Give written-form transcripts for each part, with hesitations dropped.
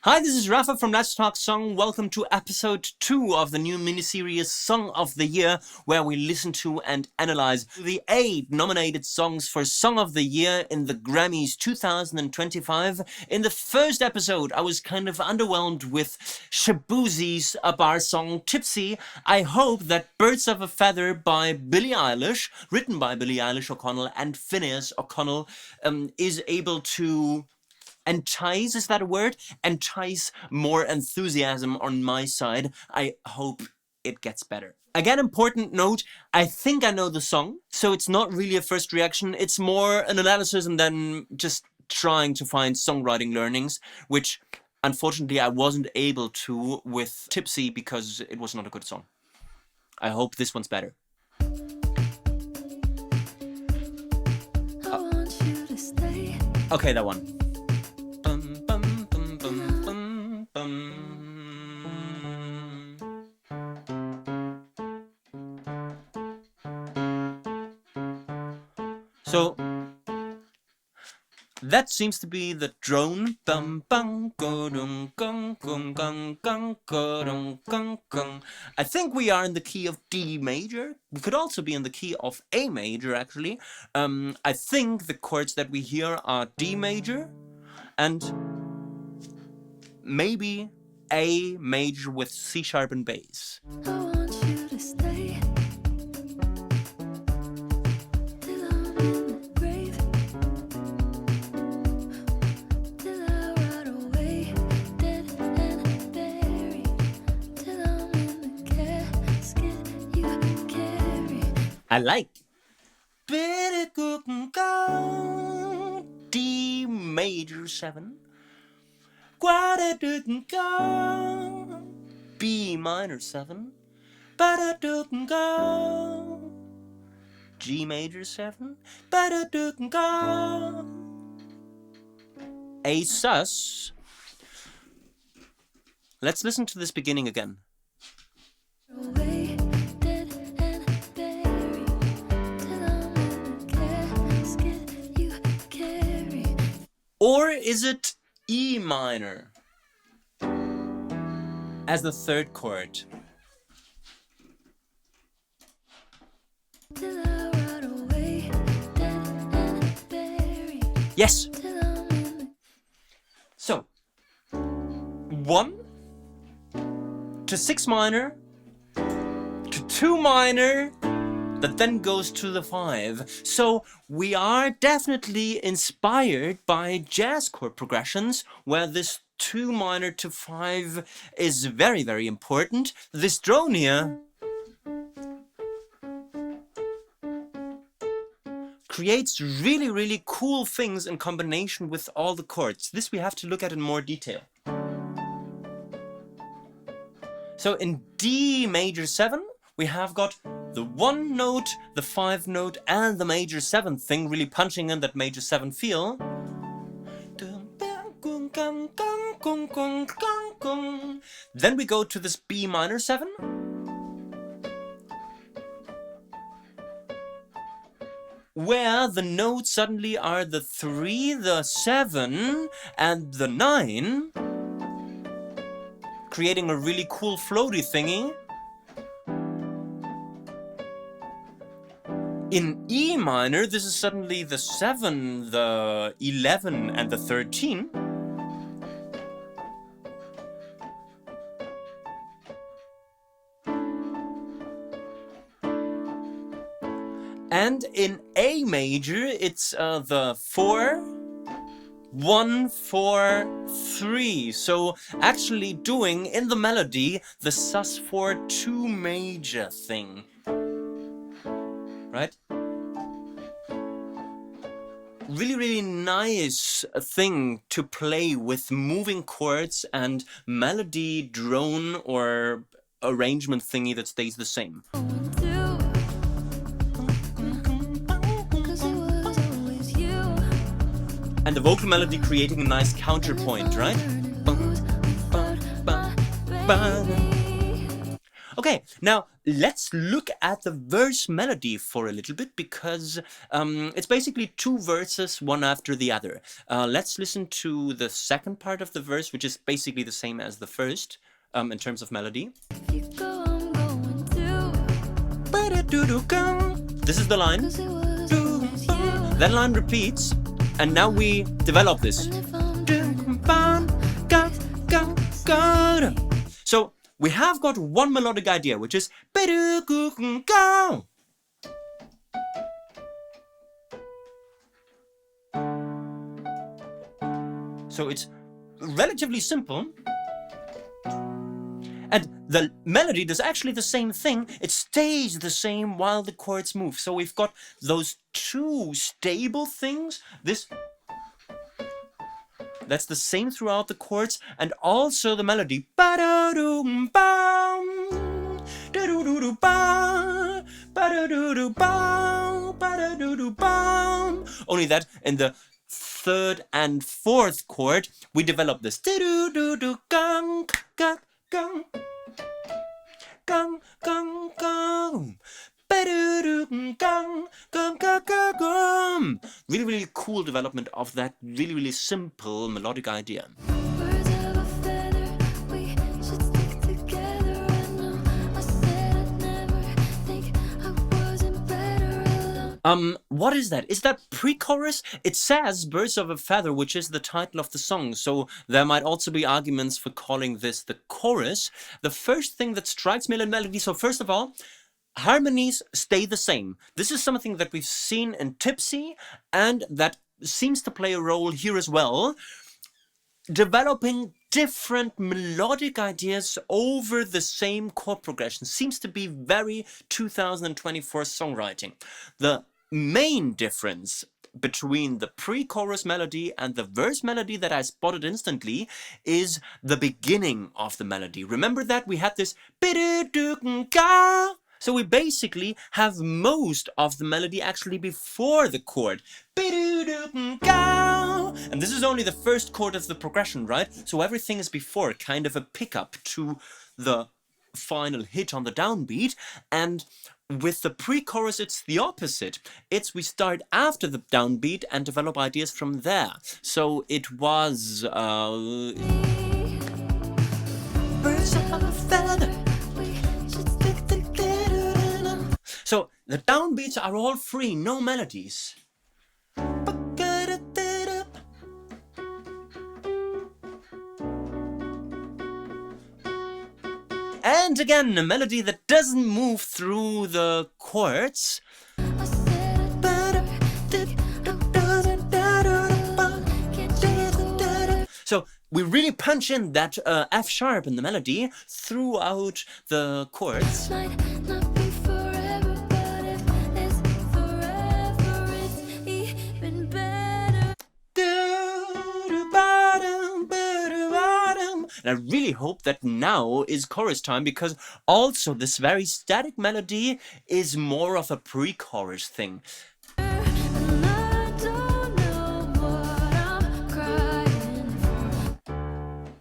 Hi, this is Rafa from Let's Talk Song. Welcome to episode 2 of the new miniseries Song of the Year, where we listen to and analyze the 8 nominated songs for Song of the Year in the Grammys 2025. In the first episode, I was kind of underwhelmed with Shaboozey's A Bar song Tipsy. I hope that Birds of a Feather by Billie Eilish, written by Billie Eilish O'Connell and FINNEAS O'Connell, is able to entice, is that a word? Entice more enthusiasm on my side. I hope it gets better. Again, important note, I think I know the song, so it's not really a first reaction. It's more an analysis and then just trying to find songwriting learnings, which unfortunately I wasn't able to with Tipsy because it was not a good song. I hope this one's better. Okay, that one. So that seems to be the drone. I think we are in the key of D major. We could also be in the key of A major, actually. I think the chords that we hear are D major and maybe A major with C sharp and bass. I like D major 7, B minor 7, G major 7, A sus. Let's listen to this beginning again. Or is it E minor as the third chord? Yes. So 1 to 6 minor to 2 minor, that then goes to the 5. So we are definitely inspired by jazz chord progressions, where this 2 minor to 5 is very, very important. This drone here creates really, really cool things in combination with all the chords. This we have to look at in more detail. So in D major 7, we have got the 1 note, the 5 note, and the major 7 thing really punching in that major 7 feel. Then we go to this B minor 7. Where the notes suddenly are the 3, the 7, and the 9. Creating a really cool floaty thingy. In E minor, this is suddenly the 7, the 11, and the 13. And in A major, it's the 4, 1, 4, 3. So actually doing in the melody the sus4 2 major thing. Right? Really, really nice thing to play with moving chords and melody, drone, or arrangement thingy that stays the same. And the vocal melody creating a nice counterpoint, right? Okay, now let's look at the verse melody for a little bit, because it's basically two verses, one after the other. Let's listen to the second part of the verse, which is basically the same as the first in terms of melody. This is the line. That line repeats, and now we develop this. So we have got one melodic idea, which is so it's relatively simple. And the melody does actually the same thing. It stays the same while the chords move. So we've got those two stable things. That's the same throughout the chords, and also the melody. Only that in the third and fourth chord, we develop this. Really, really cool development of that really, really simple melodic idea. What is that? Is that pre-chorus? It says Birds of a Feather, which is the title of the song, so there might also be arguments for calling this the chorus. The first thing that strikes me in melody, so first of all, harmonies stay the same. This is something that we've seen in Tipsy, and that seems to play a role here as well. Developing different melodic ideas over the same chord progression seems to be very 2024 songwriting. The main difference between the pre-chorus melody and the verse melody that I spotted instantly is the beginning of the melody. Remember that we had this. So we basically have most of the melody actually before the chord. And this is only the first chord of the progression, right? So everything is before, kind of a pickup to the final hit on the downbeat. And with the pre-chorus, it's the opposite. We start after the downbeat and develop ideas from there. So it was... Birds of a feather. So the downbeats are all free, no melodies. And again, a melody that doesn't move through the chords. So we really punch in that F sharp in the melody throughout the chords. And I really hope that now is chorus time, because also this very static melody is more of a pre-chorus thing.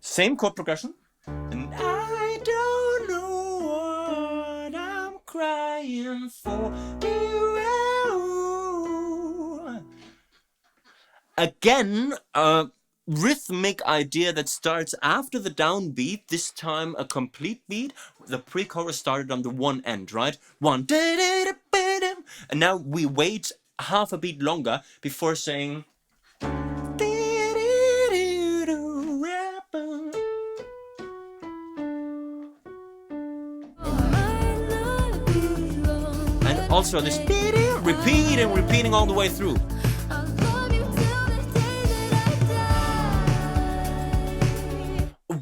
Same chord progression. And I don't know what I'm crying for. Again, rhythmic idea that starts after the downbeat, this time a complete beat. The pre-chorus started on the one end, right? One, and now we wait half a beat longer before saying. And also this repeating all the way through.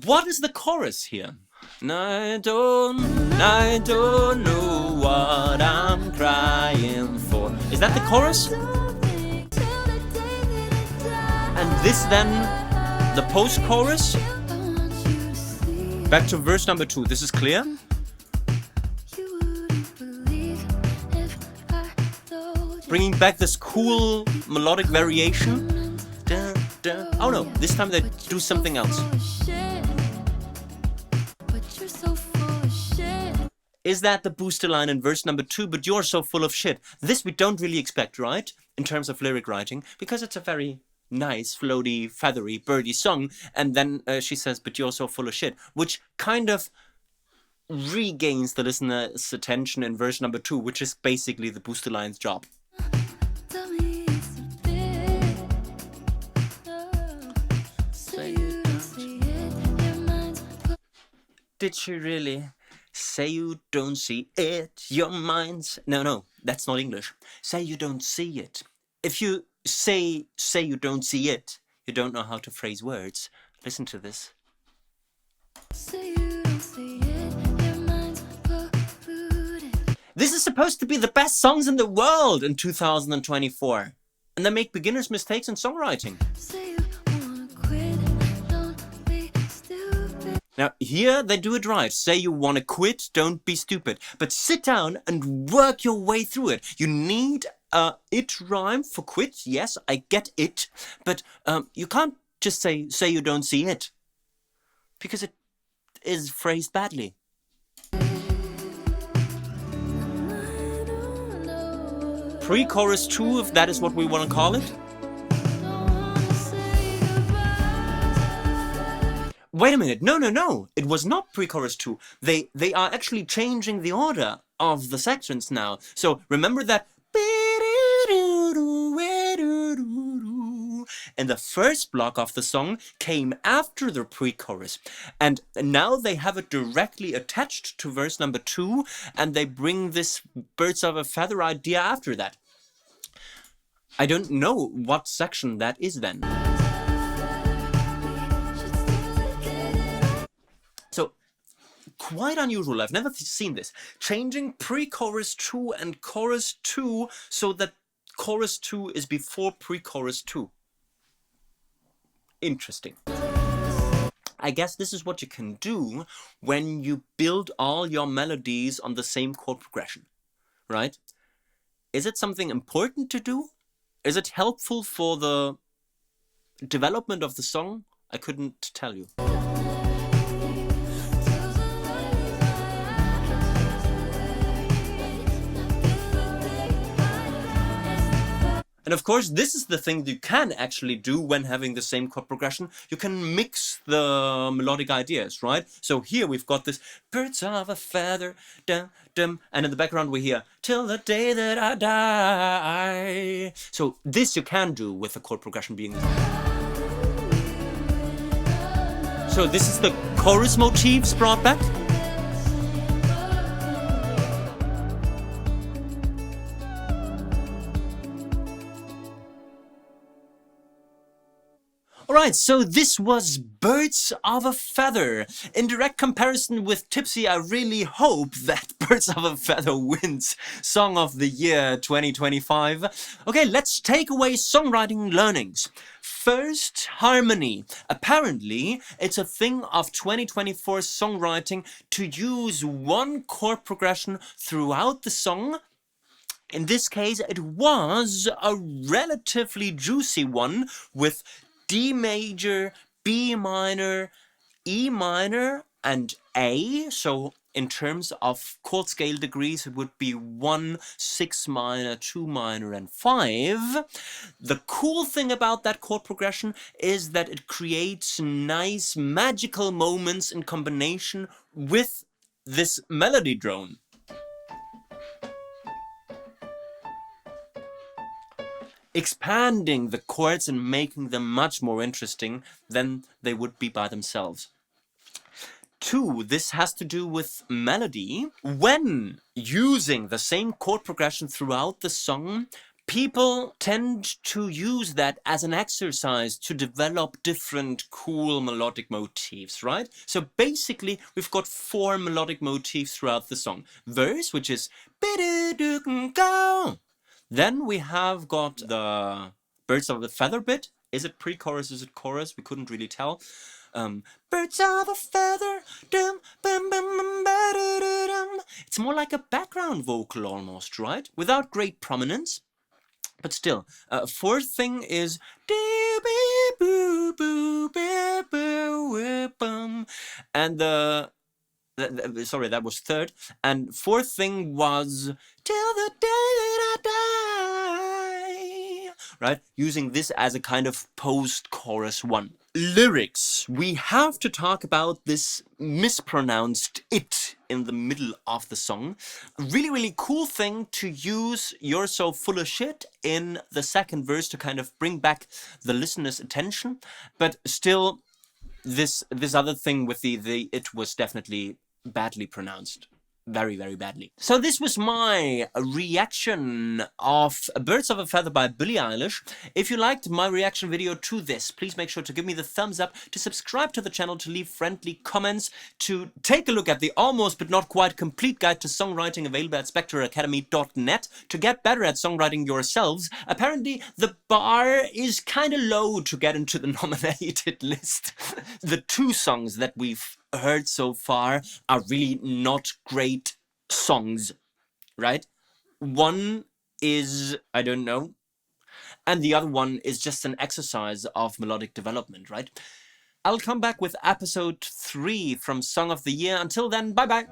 What is the chorus here? I don't know what I'm crying for. Is that the chorus? And this then, the post-chorus? Back to verse number 2. This is clear? Bringing back this cool melodic variation. Oh no, this time they do something else. Is that the booster line in verse number 2, but you're so full of shit? This we don't really expect, right? In terms of lyric writing, because it's a very nice, floaty, feathery, birdy song. And then she says, but you're so full of shit, which kind of regains the listener's attention in verse number 2, which is basically the booster line's job. Did she really say you don't see it? Your mind's... No, that's not English. Say you don't see it. If you say you don't see it, you don't know how to phrase words. Listen to this. This is supposed to be the best songs in the world in 2024. And they make beginner's mistakes in songwriting. Now, here they do it right. Say you want to quit, don't be stupid. But sit down and work your way through it. You need a it rhyme for quit. Yes, I get it. But you can't just say you don't see it. Because it is phrased badly. Pre-chorus 2, if that is what we want to call it. Wait a minute, no, it was not pre-chorus 2. They are actually changing the order of the sections now. So remember that and the first block of the song came after the pre-chorus. And now they have it directly attached to verse number 2, and they bring this birds of a feather idea after that. I don't know what section that is then. So, quite unusual. I've never seen this. Changing pre-chorus 2 and chorus 2 so that chorus 2 is before pre-chorus 2. Interesting. I guess this is what you can do when you build all your melodies on the same chord progression, right? Is it something important to do? Is it helpful for the development of the song? I couldn't tell you. And of course, this is the thing you can actually do when having the same chord progression. You can mix the melodic ideas, right? So here we've got this birds of a feather, dum, dum, and in the background we hear till the day that I die. So this you can do with the chord progression being. So this is the chorus motifs brought back. Alright, so this was Birds of a Feather. In direct comparison with Tipsy, I really hope that Birds of a Feather wins Song of the Year 2025. Okay, let's take away songwriting learnings. First, harmony. Apparently, it's a thing of 2024 songwriting to use one chord progression throughout the song. In this case, it was a relatively juicy one with D major, B minor, E minor, and A. So in terms of chord scale degrees, it would be 1, 6 minor, 2 minor, and 5. The cool thing about that chord progression is that it creates nice magical moments in combination with this melody drone. Expanding the chords and making them much more interesting than they would be by themselves. 2, this has to do with melody. When using the same chord progression throughout the song, people tend to use that as an exercise to develop different cool melodic motifs, right? So basically, we've got 4 melodic motifs throughout the song. Verse, which is go. Then we have got the Birds of a Feather bit. Is it pre-chorus? Is it chorus? We couldn't really tell. Birds of a feather, dum, bum, bum, bum, ba-da-da-dum. It's more like a background vocal almost, right? Without great prominence. But still, fourth thing is and the Sorry, that was third. And fourth thing was till the day that I die. Right? Using this as a kind of post-chorus one. Lyrics. We have to talk about this mispronounced it in the middle of the song. Really, really cool thing to use "You're So Full of Shit" in the second verse to kind of bring back the listener's attention. But still, this other thing with the it was definitely badly pronounced. Very, very badly. So this was my reaction of Birds of a Feather by Billie Eilish. If you liked my reaction video to this, please make sure to give me the thumbs up, to subscribe to the channel, to leave friendly comments, to take a look at the almost but not quite complete guide to songwriting available at spectreacademy.net to get better at songwriting yourselves. Apparently the bar is kind of low to get into the nominated list. The two songs that we've heard so far are really not great songs, right? One is, I don't know, and the other one is just an exercise of melodic development, right? I'll come back with episode 3 from Song of the Year. Until then, bye bye!